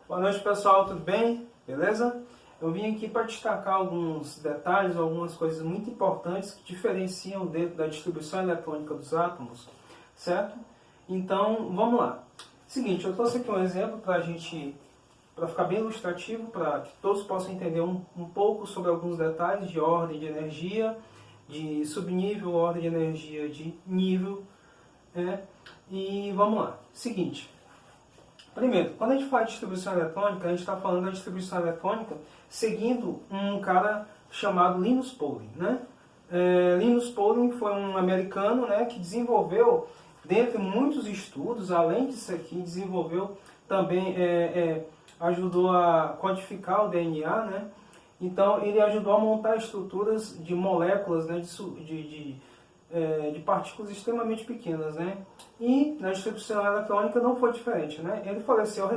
Boa noite, pessoal, tudo bem? Beleza? Eu vim aqui para destacar alguns detalhes, algumas coisas muito importantes que diferenciam dentro da distribuição eletrônica dos átomos, certo? Então, vamos lá. Seguinte, eu trouxe aqui um exemplo para ficar bem ilustrativo, para que todos possam entender um pouco sobre alguns detalhes de ordem de energia, de subnível, ordem de energia de nível, né? E vamos lá. Seguinte. Primeiro, quando a gente fala de distribuição eletrônica, a gente está falando da distribuição eletrônica seguindo um cara chamado Linus Pauling, né? Linus Pauling foi um americano, né, que desenvolveu, dentre muitos estudos, além disso aqui, desenvolveu também, ajudou a codificar o DNA, né? Então, ele ajudou a montar estruturas de moléculas, né, de partículas extremamente pequenas, né? E na distribuição eletrônica não foi diferente, né? Ele faleceu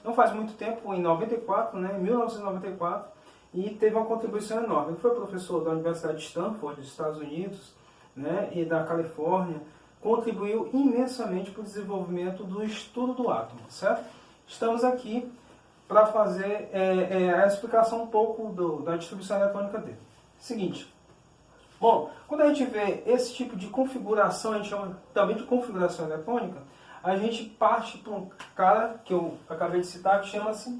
não faz muito tempo, em 94, né? 1994, e teve uma contribuição enorme. Ele foi professor da Universidade de Stanford, dos Estados Unidos, né? E da Califórnia, contribuiu imensamente para o desenvolvimento do estudo do átomo, certo? Estamos aqui para fazer a explicação um pouco da distribuição eletrônica dele. Seguinte. Bom, quando a gente vê esse tipo de configuração, a gente chama também de configuração eletrônica, a gente parte para um cara que eu acabei de citar, que chama-se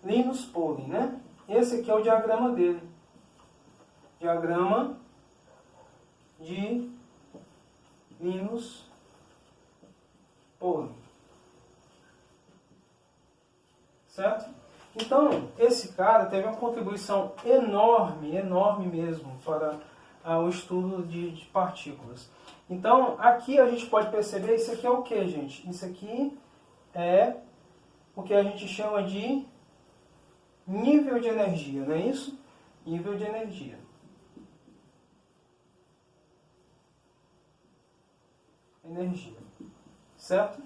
Linus Pauling, né? Esse aqui é o diagrama dele. Diagrama de Linus Pauling. Certo? Então, esse cara teve uma contribuição enorme, enorme mesmo, para o estudo de partículas. Então, aqui a gente pode perceber, isso aqui é o que, gente? Isso aqui é o que a gente chama de nível de energia, não é isso? Nível de energia. Energia. Certo?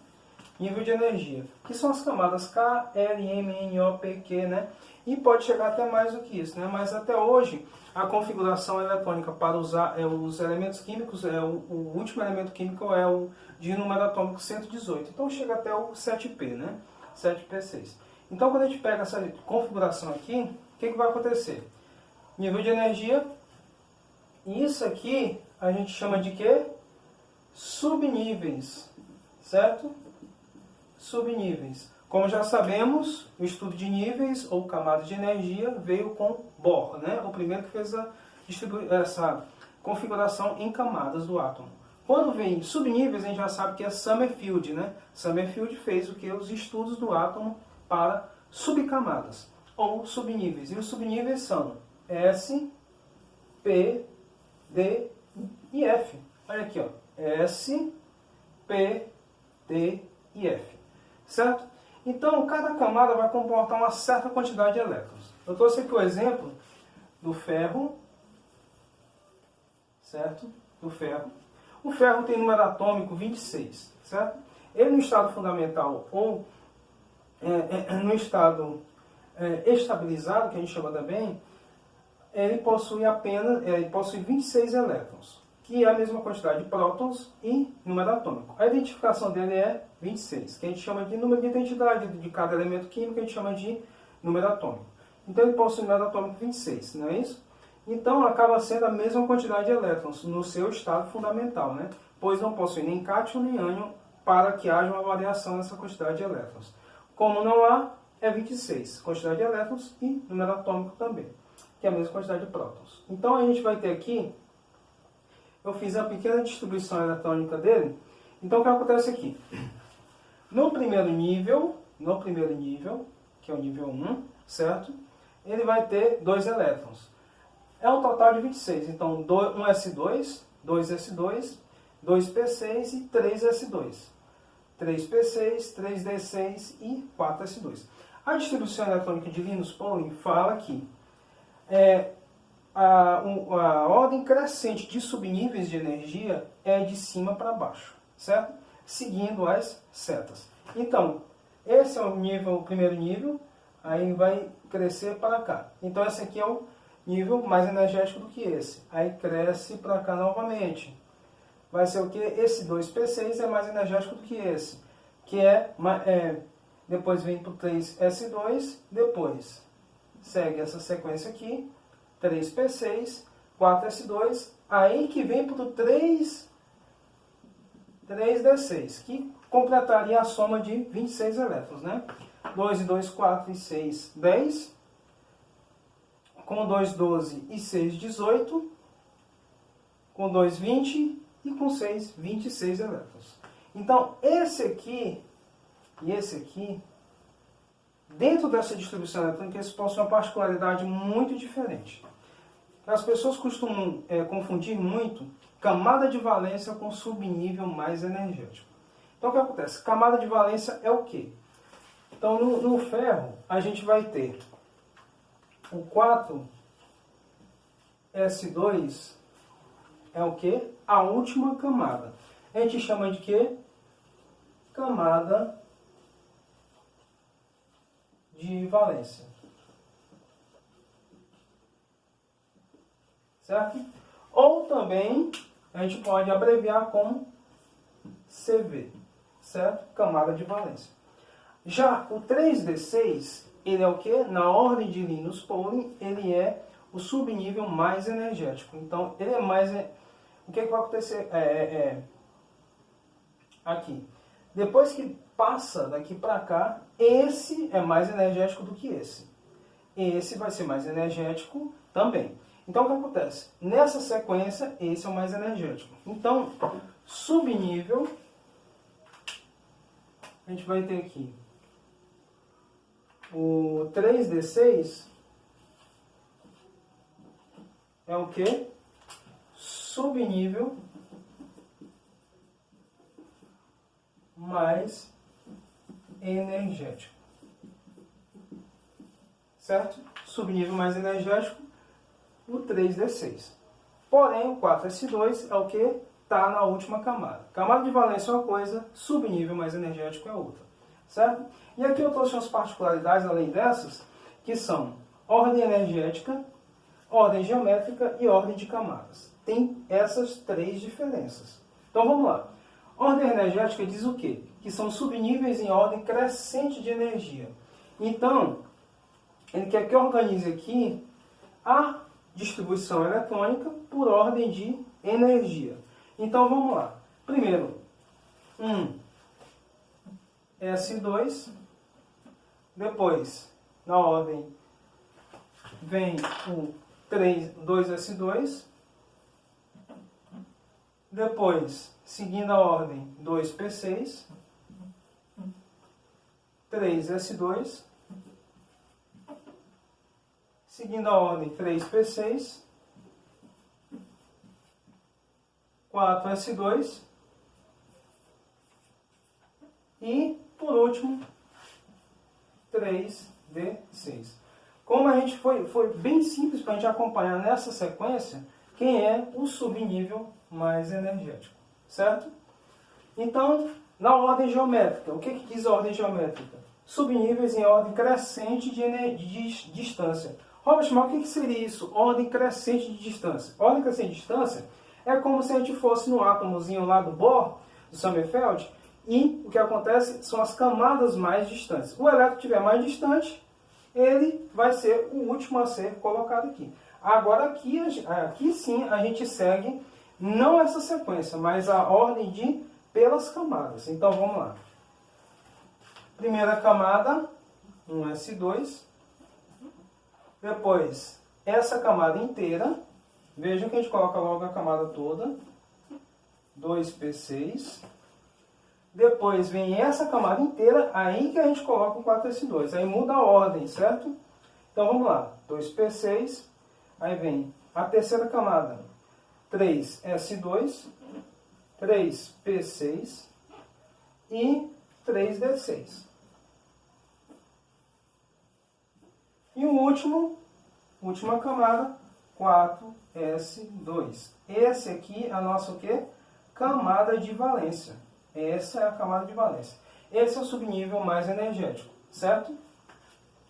Nível de energia, que são as camadas K, L, M, N, O, P, Q, né? E pode chegar até mais do que isso, né? Mas até hoje, a configuração eletrônica para usar os elementos químicos, o último elemento químico é o de número atômico 118. Então chega até o 7P, né? 7P6. Então quando a gente pega essa configuração aqui, o que vai acontecer? Nível de energia, isso aqui a gente chama de quê? Subníveis, certo? Subníveis. Como já sabemos, o estudo de níveis ou camadas de energia veio com Bohr, né? O primeiro que fez essa configuração em camadas do átomo. Quando vem subníveis, a gente já sabe que é Summerfield, né? Summerfield fez o que? Os estudos do átomo para subcamadas ou subníveis. E os subníveis são S, P, D e F. Olha aqui, ó. S, P, D e F. Certo? Então, cada camada vai comportar uma certa quantidade de elétrons. Eu trouxe aqui o exemplo do ferro, certo? Do ferro. O ferro tem número atômico 26, certo? Ele no estado fundamental ou no estado estabilizado, que a gente chama também, ele possui 26 elétrons, que é a mesma quantidade de prótons e número atômico. A identificação dele é 26, que a gente chama de número de identidade de cada elemento químico, a gente chama de número atômico. Então ele possui número atômico 26, não é isso? Então acaba sendo a mesma quantidade de elétrons no seu estado fundamental, né? Pois não possui nem cátion nem ânion para que haja uma variação nessa quantidade de elétrons. Como não há, é 26, quantidade de elétrons e número atômico também, que é a mesma quantidade de prótons. Então a gente vai ter aqui, eu fiz a pequena distribuição eletrônica dele. Então o que acontece aqui? No primeiro nível, que é o nível 1, certo? Ele vai ter 2 elétrons. É um total de 26. Então, 1 S2, 2 S2, 2 P6 e 3 S2. 3 P6, 3 D6 e 4 S2. A distribuição eletrônica de Linus Pauling fala que a ordem crescente de subníveis de energia é de cima para baixo, certo? Seguindo as setas. Então, esse é o primeiro nível, aí vai crescer para cá. Então, esse aqui é o nível mais energético do que esse. Aí cresce para cá novamente. Vai ser o que? Esse 2P6 é mais energético do que esse, que é depois vem para o 3S2, depois segue essa sequência aqui, 3P6, 4S2, aí que vem para o 3D6, que completaria a soma de 26 elétrons, né? 2 e 2, 4 e 6, 10. Com 2, 12 e 6, 18. Com 2, 20 e com 6, 26 elétrons. Então, esse aqui e esse aqui, dentro dessa distribuição eletrônica, eles possuem uma particularidade muito diferente. As pessoas costumam confundir muito camada de valência com subnível mais energético. Então, o que acontece? Camada de valência é o quê? Então, no ferro, a gente vai ter o 4S2 é o quê? A última camada. A gente chama de quê? Camada de valência. Certo? Ou também a gente pode abreviar com CV. Certo? Camada de valência. Já o 3D6, ele é o que? Na ordem de Linus Pauling, ele é o subnível mais energético. Então, ele é mais... O que vai acontecer aqui? Depois que passa daqui para cá, esse é mais energético do que esse. Esse vai ser mais energético também. Então, o que acontece? Nessa sequência, esse é o mais energético. Então, subnível, a gente vai ter aqui o 3D6 é o que? Subnível mais energético. Certo? Subnível mais energético, o 3D6. Porém, o 4S2 é o que? Está na última camada. Camada de valência é uma coisa, subnível mais energético é outra. Certo? E aqui eu trouxe umas particularidades, além dessas, que são ordem energética, ordem geométrica e ordem de camadas. Tem essas três diferenças. Então vamos lá. Ordem energética diz o quê? Que são subníveis em ordem crescente de energia. Então, ele quer que eu organize aqui a distribuição eletrônica por ordem de energia. Então vamos lá. Primeiro, S2. Depois, na ordem, vem o 2S2. Depois, seguindo a ordem, 2P6. 3S2. Seguindo a ordem, 3P6. 4S2. E, por último, 3D6. Como a gente foi bem simples para a gente acompanhar nessa sequência quem é o subnível mais energético, certo? Então, na ordem geométrica, o que diz a ordem geométrica? Subníveis em ordem crescente de distância. Robert, mas o que seria isso? Ordem crescente de distância. Ordem crescente de distância é como se a gente fosse no átomozinho lá do Bohr, do Sommerfeld, e o que acontece são as camadas mais distantes. O elétron que estiver mais distante, ele vai ser o último a ser colocado aqui. Agora, aqui sim, a gente segue não essa sequência, mas a ordem pelas camadas. Então, vamos lá. Primeira camada, 1S2. Depois, essa camada inteira. Vejam que a gente coloca logo a camada toda. 2P6. Depois vem essa camada inteira, aí que a gente coloca o 4S2. Aí muda a ordem, certo? Então vamos lá. 2P6. Aí vem a terceira camada. 3S2. 3P6. E 3D6. E o última camada, 4S2. Esse aqui é a nossa o quê? Camada de valência. Essa é a camada de valência. Esse é o subnível mais energético, certo?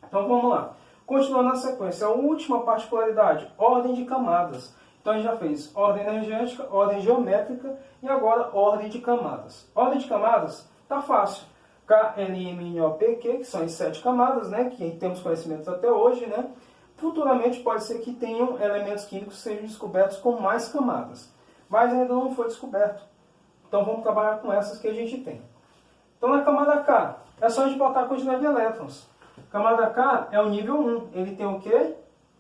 Então vamos lá. Continuando na sequência, a última particularidade, ordem de camadas. Então a gente já fez ordem energética, ordem geométrica e agora ordem de camadas. Ordem de camadas está fácil. K, L, M, N, O, P, Q, que são as 7 camadas, né, que temos conhecimentos até hoje, né. Futuramente pode ser que tenham elementos químicos que sejam descobertos com mais camadas, mas ainda não foi descoberto. Então vamos trabalhar com essas que a gente tem. Então na camada K, é só a gente botar a quantidade de elétrons. Camada K é o nível 1, ele tem o quê?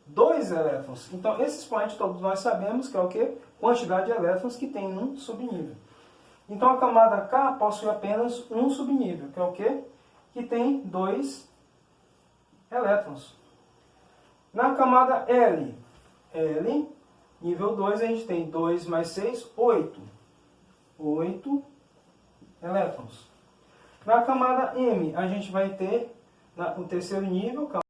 2 elétrons. Então esse expoente todos nós sabemos que é o quê? Quantidade de elétrons que tem num subnível. Então a camada K possui apenas um subnível, que é o quê? Que tem 2 elétrons. Na camada L, nível 2, a gente tem 2 mais 6, 8. 8 elétrons. Na camada M, a gente vai ter o terceiro nível,